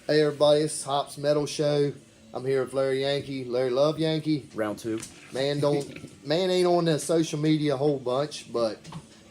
Hey everybody, it's Hops Metal Show. I'm here with Larry Yankey. Larry Love Yankey. Round two. Man ain't on the social media a whole bunch, but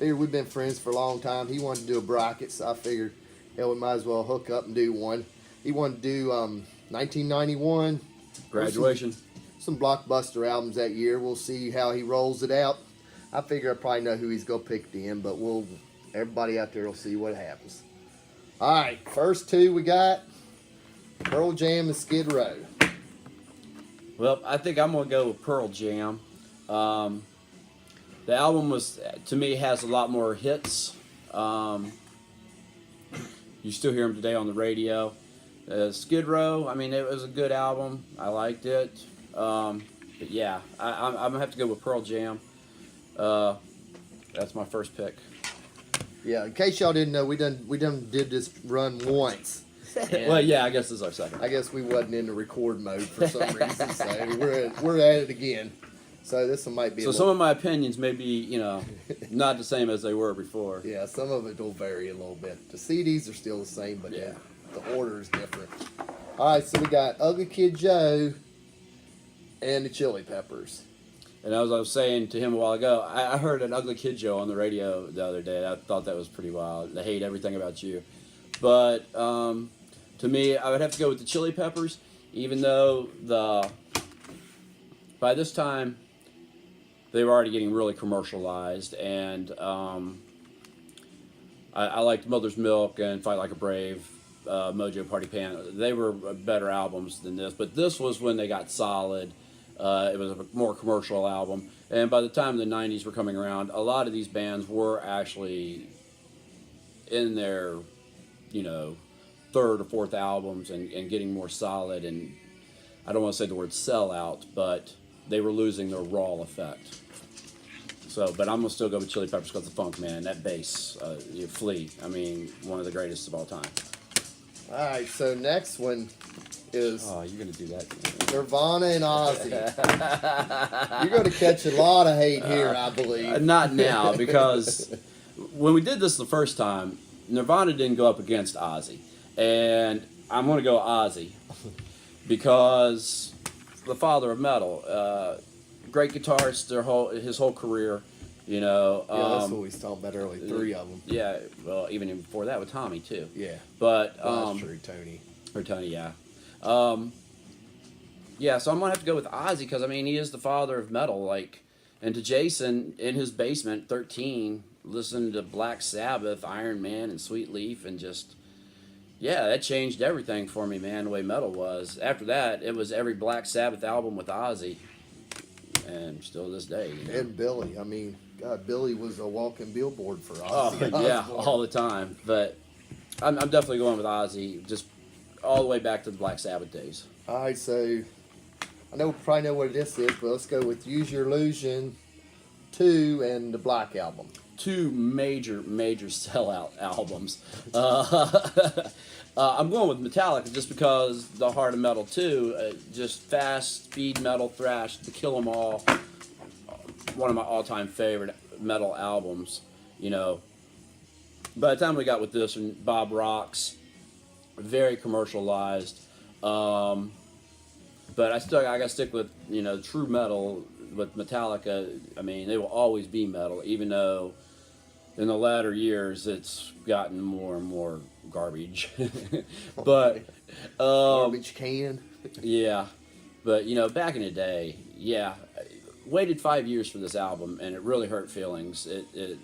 figured we've been friends for a long time. He wanted to do a bracket, so I figured, hell, we might as well hook up and do one. He wanted to do 1991. Graduation. Some blockbuster albums that year. We'll see how he rolls it out. I figure I probably know who he's gonna pick then, but everybody out there will see what happens. All right, first two we got Pearl Jam and Skid Row. Well, I think I'm going to go with Pearl Jam. The album to me, has a lot more hits. You still hear them today on the radio. Skid Row, I mean, it was a good album. I liked it. But yeah, I'm going to have to go with Pearl Jam. That's my first pick. Yeah, in case y'all didn't know, we done did this run once. Well, yeah, I guess this is our second. I guess we wasn't in the record mode for some reason, so we're at it again. So this one might be. So some of my opinions may be, not the same as they were before. Yeah, some of it will vary a little bit. The CDs are still the same, but yeah, the order is different. All right, so we got Ugly Kid Joe and the Chili Peppers. And as I was saying to him a while ago, I heard an Ugly Kid Joe on the radio the other day. I thought that was pretty wild. I hate everything about you. But to me, I would have to go with the Chili Peppers, even though by this time they were already getting really commercialized. And I liked Mother's Milk and Fight Like a Brave, Mojo Party Pan. They were better albums than this. But this was when they got solid. It was a more commercial album, and by the time the 90s were coming around, a lot of these bands were actually in their, third or fourth albums and getting more solid, and I don't want to say the word sellout, but they were losing their raw effect. So, but I'm going to still go with Chili Peppers because the funk, man, that bass, Flea, I mean, one of the greatest of all time. All right, so next one is... Oh, you're going to do that. Nirvana and Ozzy. You're going to catch a lot of hate here, I believe. Not now, because when we did this the first time, Nirvana didn't go up against Ozzy. And I'm going to go Ozzy because the father of metal. Great guitarist his whole career. Yeah, that's what we was talking about earlier. 3 of them. Yeah, well, even before that with Tommy, too. Yeah. But, that's true, Tony. Or Tony, yeah. Yeah, so I'm going to have to go with Ozzy because, I mean, he is the father of metal. And to Jason, in his basement, 13, listening to Black Sabbath, Iron Man, and Sweet Leaf, and just, yeah, that changed everything for me, man, the way metal was. After that, it was every Black Sabbath album with Ozzy, and still to this day. And Billy. I mean, God, Billy was a walking billboard for Ozzy. Oh, yeah, all the time. But I'm definitely going with Ozzy, just all the way back to the Black Sabbath days. All right, so I probably know what this is, but let's go with Use Your Illusion 2 and the Black Album. 2 major sellout albums. I'm going with Metallica just because the Heart of Metal 2, just fast, speed metal, thrash, the Kill 'Em All, one of my all-time favorite metal albums. By the time we got with this one, Bob Rocks, very commercialized. But I gotta stick with true metal with Metallica. I mean, they will always be metal, even though in the latter years it's gotten more and more garbage. But garbage can. Yeah, but back in the day, yeah, waited 5 years for this album, and it really hurt feelings.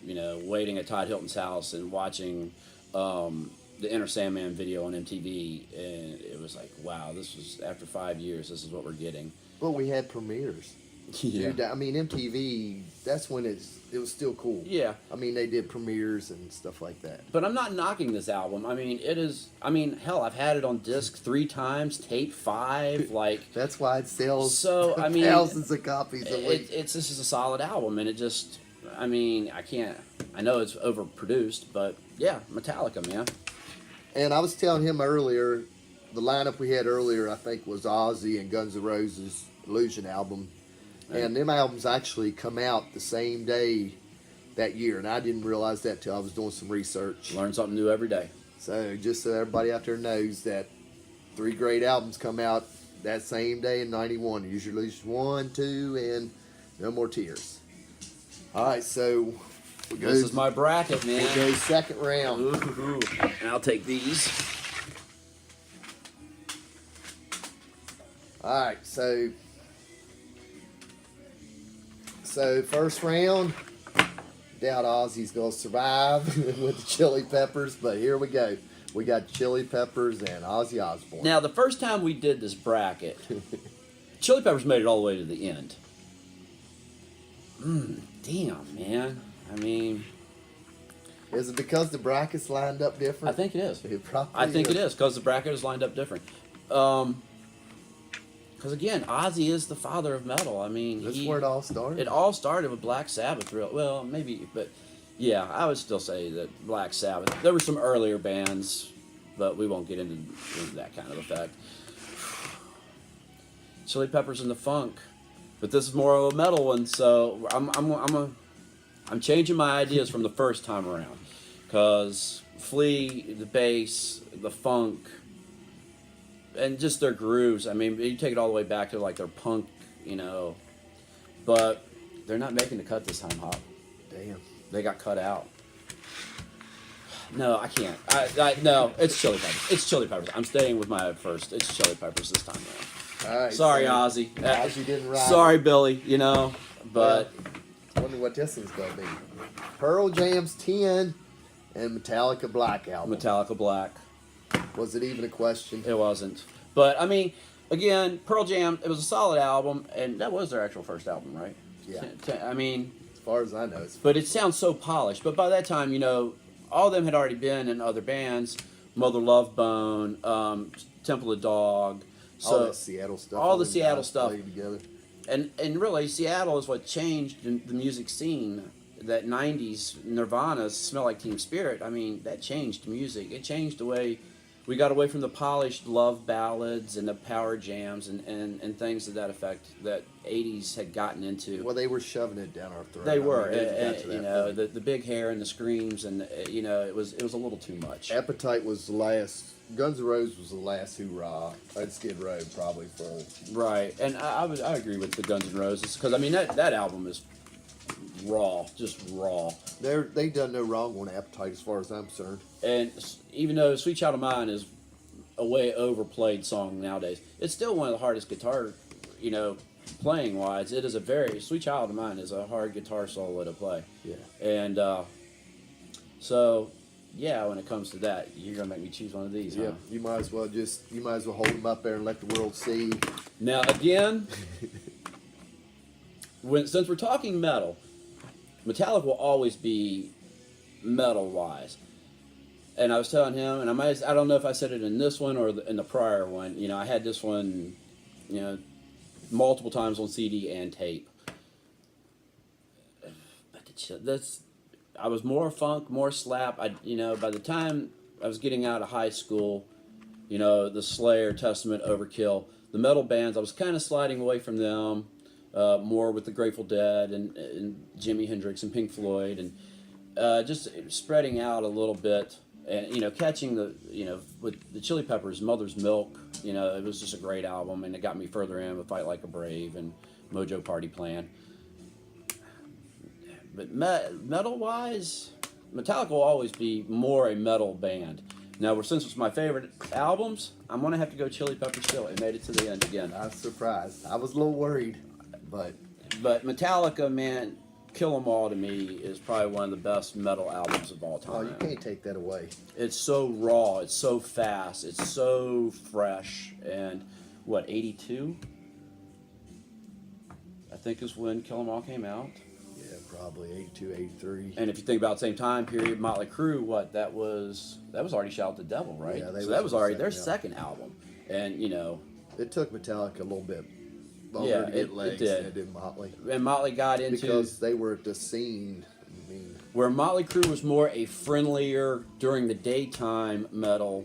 Waiting at Todd Hilton's house and watching the Enter Sandman video on MTV, and it was like, wow, this was after 5 years. This is what we're getting. Well, we had premieres. Yeah. Dude, I mean, MTV. That's when it was still cool. Yeah. I mean, they did premieres and stuff like that. But I'm not knocking this album. I mean, it is. I mean, hell, I've had it on disc 3 times, tape 5. That's why it sells. So I mean, thousands of copies a week. This is a solid album, and it just. I mean, I know it's overproduced, but yeah, Metallica, man. And I was telling him earlier, the lineup we had earlier, I think, was Ozzy and Guns N' Roses' Illusion album. And them albums actually come out the same day that year, and I didn't realize that till I was doing some research. Learn something new every day. So just so everybody out there knows that 3 great albums come out that same day in '91. Usually just 1, 2, and No More Tears. All right, so This is my bracket, man. we'll go second round. Ooh. And I'll take these. All right, so first round, doubt Ozzy's gonna survive with the Chili Peppers, but here we go. We got Chili Peppers and Ozzy Osbourne. Now, the first time we did this bracket, Chili Peppers made it all the way to the end. Damn, man. I mean, Is it because the brackets lined up different? I think it is. It probably I think it is because the bracket is lined up different. Because again, Ozzy is the father of metal. I mean, That's where it all started. It all started with Black Sabbath. Well, maybe, but yeah, I would still say that Black Sabbath. There were some earlier bands, but we won't get into that kind of effect. Chili Peppers and the Funk, but this is more of a metal one, so I'm changing my ideas from the first time around, because Flea, the bass, the funk, and just their grooves. I mean, you take it all the way back to like their punk, but they're not making the cut this time, Hop. Damn. They got cut out. No, I can't. No, it's Chili Peppers. It's Chili Peppers. I'm staying with my first. It's Chili Peppers this time around. All right. Sorry, so Ozzy. Ozzy didn't ride. Sorry, Billy. But I wonder what this one's gonna be. Pearl Jam's 10 and Metallica Black album. Metallica Black. Was it even a question? It wasn't. But I mean, again, Pearl Jam. It was a solid album, and that was their actual first album, right? Yeah. I mean, As far as I know, it's but it sounds so polished. But by that time, all of them had already been in other bands. Mother Love Bone, Temple of Dog. So all that Seattle stuff. all the them Seattle guys stuff. played together. And really, Seattle is what changed the music scene. That 90s Nirvana, Smell Like Teen Spirit, I mean, that changed music. It changed the way we got away from the polished love ballads and the power jams and things to that effect that 80s had gotten into. Well, they were shoving it down our throat. They were, it got to that point. the big hair and the screams, and it was a little too much. Appetite was the last. Guns N' Roses was the last hoorah. I'd Skid Row probably for. Right, and I agree with the Guns N' Roses, because I mean that album is raw, just raw. They done no wrong on Appetite as far as I'm concerned. And even though Sweet Child of Mine is a way overplayed song nowadays, it's still one of the hardest guitar, playing wise. It is a very Sweet Child of Mine is a hard guitar solo to play. Yeah. And so yeah, when it comes to that, you're gonna make me choose one of these. Yeah. Huh? You might as well hold them up there and let the world see. Now again, since we're talking metal, Metallica will always be metal wise. And I was telling him, and I don't know if I said it in this one or in the prior one. I had this one, multiple times on CD and tape. But I was more funk, more slap. By the time I was getting out of high school, the Slayer, Testament, Overkill, the metal bands, I was kind of sliding away from them, more with the Grateful Dead and Jimi Hendrix and Pink Floyd, and just spreading out a little bit. And catching with the Chili Peppers, Mother's Milk, it was just a great album, and it got me further in with Fight Like a Brave and Mojo Party Plan. But metal wise, Metallica will always be more a metal band. Now, since it's my favorite albums, I'm gonna have to go Chili Peppers still. It made it to the end again. I was surprised. I was a little worried, but Metallica, man. Kill 'Em All to me is probably one of the best metal albums of all time. oh, you can't take that away. It's so raw, it's so fast, it's so fresh. And 82? I think is when Kill 'Em All came out. Yeah, probably 82, 83. And if you think about the same time period, Motley Crue, that was already Shout at the Devil, right? Yeah, so that was already their second second album. And It took Metallica a little bit longer Yeah, to get it legs did. than it did Motley. and Motley got into Because they were at the scene. I mean, where Motley Crue was more a friendlier during the daytime metal,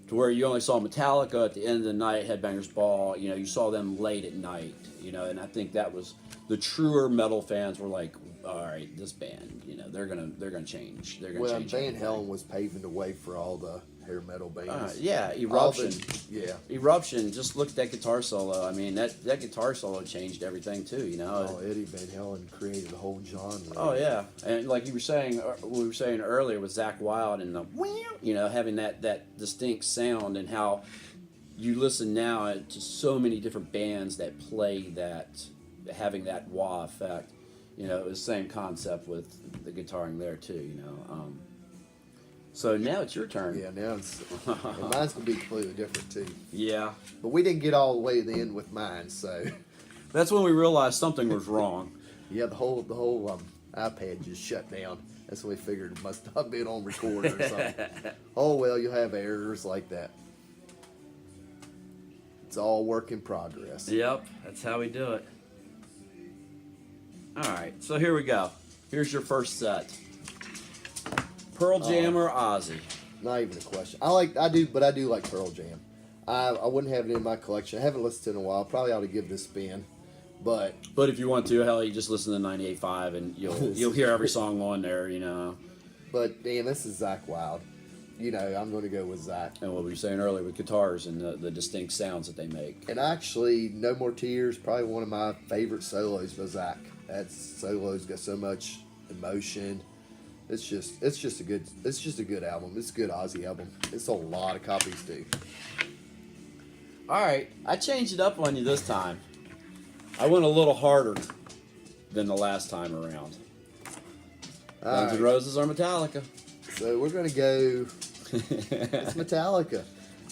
to where you only saw Metallica at the end of the night, Headbangers Ball. You saw them late at night. And I think that was the truer metal fans were like, all right, this band, they're gonna change. They're gonna well, change. Van everything. Halen was paving the way for all the hair metal bands. Yeah, All Eruption. yeah. Eruption. Just look at that guitar solo. I mean, that guitar solo changed everything too. You know. Oh, Eddie Van Halen created a whole genre. Oh yeah, and like you were saying, we were saying earlier with Zach Wilde and the, you know, having that distinct sound, and how you listen now to so many different bands that play that, having that wah effect. You know, it was the same concept with the guitaring there too. You know. So now it's your turn. Yeah, now it's and mine's gonna be completely different too. Yeah. But we didn't get all the way to the end with mine, so That's when we realized something was wrong. yeah, the whole iPad just shut down. That's when we figured it must not been on record or something. Oh well, you'll have errors like that. It's all work in progress. Yep, that's how we do it. All right, so here we go. Here's your first set. Pearl Jam or Ozzy? Not even a question. I do like Pearl Jam. I wouldn't have it in my collection. I haven't listened to it in a while. Probably ought to give it a spin. But if you want to, hell, you just listen to 98.5 and you'll hear every song on there, you know. But damn, this is Zach Wilde. You know, I'm going to go with Zach. And what we were saying earlier with guitars and the distinct sounds that they make. And actually, No More Tears, probably one of my favorite solos by Zach. That solo's got so much emotion. It's just a good album. It's a good Ozzy album. It sold a lot of copies too. All right, I changed it up on you this time. I went a little harder than the last time around. Guns N' Roses or Metallica? So we're gonna go. It's Metallica.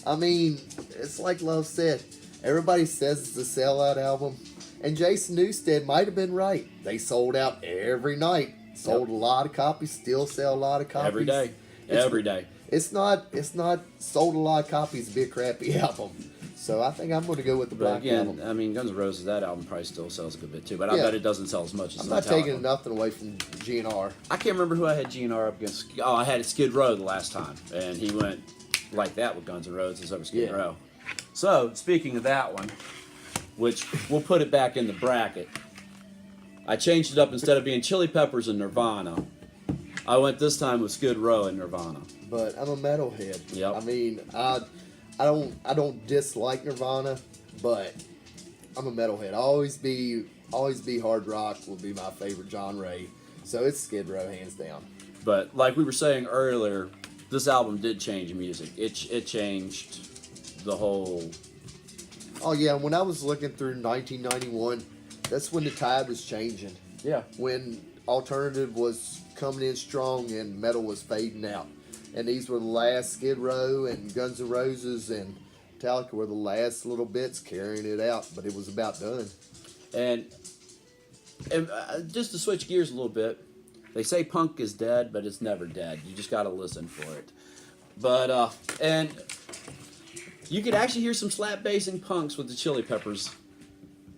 I mean, it's like Love said. Everybody says it's a sellout album, and Jason Newsted might have been right. They sold out every night. Sold a lot of copies. Still sell a lot of copies Every day. Every day. It's not sold a lot of copies to be a crappy album. So I think I'm going to go with the Black Album. I mean, Guns N' Roses, that album probably still sells a good bit too, but I Yeah. bet it doesn't sell as much as I'm not Metallica. taking nothing away from GNR. I can't remember who I had GNR up against. Oh, I had Skid Row the last time, and he went like that with Guns N' Roses over Skid Yeah. Row. So, speaking of that one, which we'll put it back in the bracket, I changed it up. Instead of being Chili Peppers and Nirvana, I went this time with Skid Row and Nirvana. But I'm a metalhead. Yep. I mean, I don't dislike Nirvana, but I'm a metalhead. Always be hard rock will be my favorite genre. So it's Skid Row hands down. But like we were saying earlier, this album did change music. It changed the whole. Oh yeah, when I was looking through 1991, that's when the tide was changing. Yeah. When alternative was coming in strong and metal was fading out. And these were the last. Skid Row and Guns N' Roses and Metallica were the last little bits carrying it out, but it was about done. And just to switch gears a little bit, they say punk is dead, but it's never dead. You just got to listen for it. But and you could actually hear some slap bassing punks with the Chili Peppers,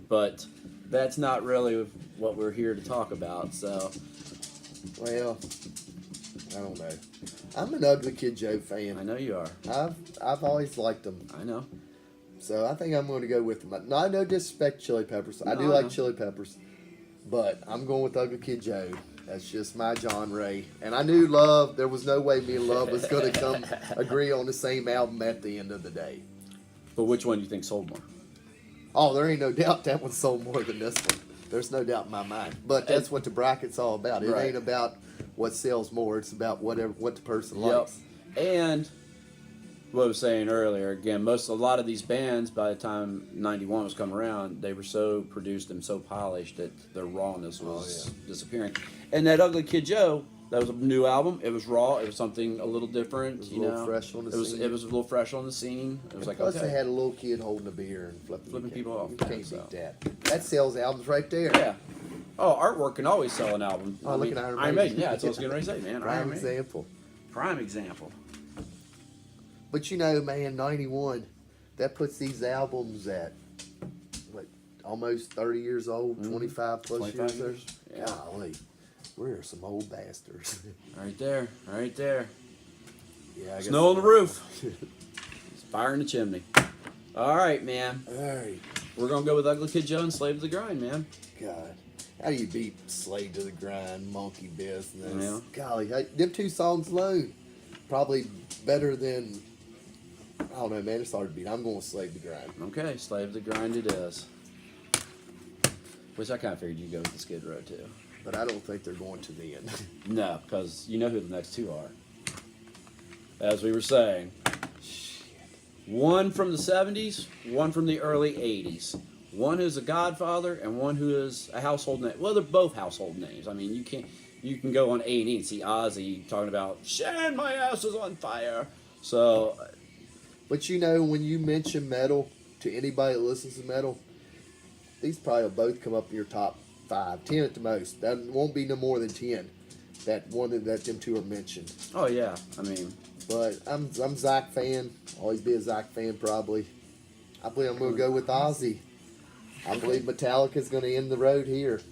but that's not really what we're here to talk about. So, Well, I don't know. I'm an Ugly Kid Joe fan. I know you are. I've always liked them. I know. So I think I'm going to go with them. No, no disrespect Chili Peppers. I do No, like no. Chili Peppers. But I'm going with Ugly Kid Joe. That's just my genre. And I knew Love, there was no way me and Love was going to come agree on the same album at the end of the day. But which one do you think sold more? Oh, there ain't no doubt that one sold more than this one. There's no doubt in my mind. But that's what the bracket's all about. It Right. ain't about what sells more. It's about what the person likes. And what I was saying earlier, again, a lot of these bands, by the time 91 was coming around, they were so produced and so polished that their rawness was disappearing. And that Ugly Kid Joe, that was a new album. It was raw. It was something a little different. It was a little fresh on the scene. It was a little fresh on the scene. It was like, Plus, okay. they had a little kid holding a beer and flipping people off. You can't Yeah, so. beat that. That sells albums right there. Yeah. Oh, artwork can always sell an album. Oh, look at Iron Iron Maiden. Maiden. Yeah, that's what I was getting ready to say, man. Prime Iron Maiden. example. Prime example. But you know, man, 91, that puts these albums at, what, almost 30 years old, 25 plus 25 years. years. Yeah. Golly, we're some old bastards. Right there. Right there. Yeah, I guess. Snow on the roof. It's fire in the chimney. All right, man. All right. We're going to go with Ugly Kid Joe and Slave to the Grind, man. God. How do you beat Slave to the Grind, Monkey Business? Yeah. Golly, them two songs alone probably better than, I don't know, man. It's hard to beat. I'm going to Slave the Grind. Okay, Slave the Grind it is. Which I kind of figured you'd go with the Skid Row too. But I don't think they're going to the end. No, because you know who the next two are. As we were saying, one from the 70s, one from the early 80s. One who's a godfather and one who is a household name. Well, they're both household names. I mean, you can go on A&E and see Ozzy talking about, "Sharon, my ass is on fire." So, but you know, when you mention metal to anybody that listens to metal, these probably will both come up in your top 5, 10 at the most. That won't be no more than 10. That one that them two are mentioned. oh yeah, I mean, But I'm Zach fan. Always be a Zach fan probably. I believe I'm gonna go with Ozzy. I believe Metallica's gonna end the road here.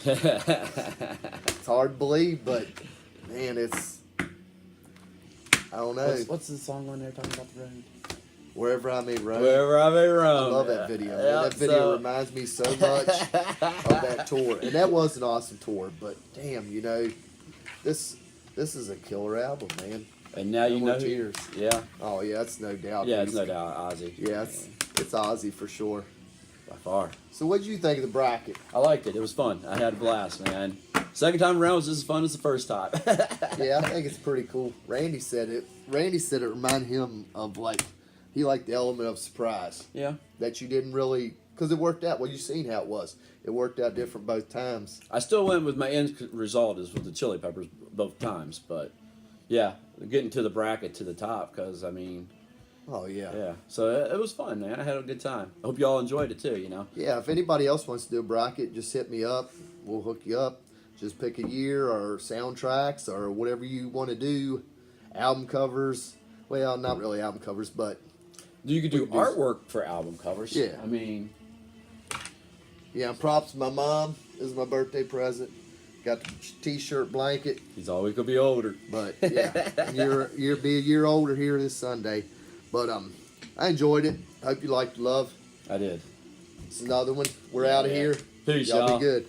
It's hard to believe, but man, it's, I don't know. what's the song on there talking about the road? Wherever I may roam. Wherever I may roam. I love that video. Man. That video reminds me so much of that tour, and that was an awesome tour. But damn, you know, this is a killer album, man. And now you No know more tears. Yeah. Oh yeah, it's no doubt. Yeah, it's no doubt Ozzy. Yeah, it's Ozzy for sure. By far. So what did you think of the bracket? I liked it. It was fun. I had a blast, man. Second time around was just as fun as the first time. Yeah, I think it's pretty cool. Randy said it reminded him of, like, he liked the element of surprise. Yeah. That you didn't really, because it worked out. Well, you seen how it was. It worked out different both times. I still went with my end result is with the Chili Peppers both times, but yeah, getting to the bracket to the top because I mean, Oh yeah. yeah. So it was fun, man. I had a good time. I hope you all enjoyed it too. You know. Yeah, if anybody else wants to do a bracket, just hit me up. We'll hook you up. Just pick a year or soundtracks or whatever you want to do. Album covers. Well, not really album covers, but You could do We could do- artwork for album covers. Yeah. I mean, yeah, props to my mom. This is my birthday present. Got the t-shirt blanket. he's always gonna be older. But yeah, you're be a year older here this Sunday. But I enjoyed it. Hope you liked Love. I did. It's another one. We're out of Yeah. here. Peace, Y'all y'all. be good.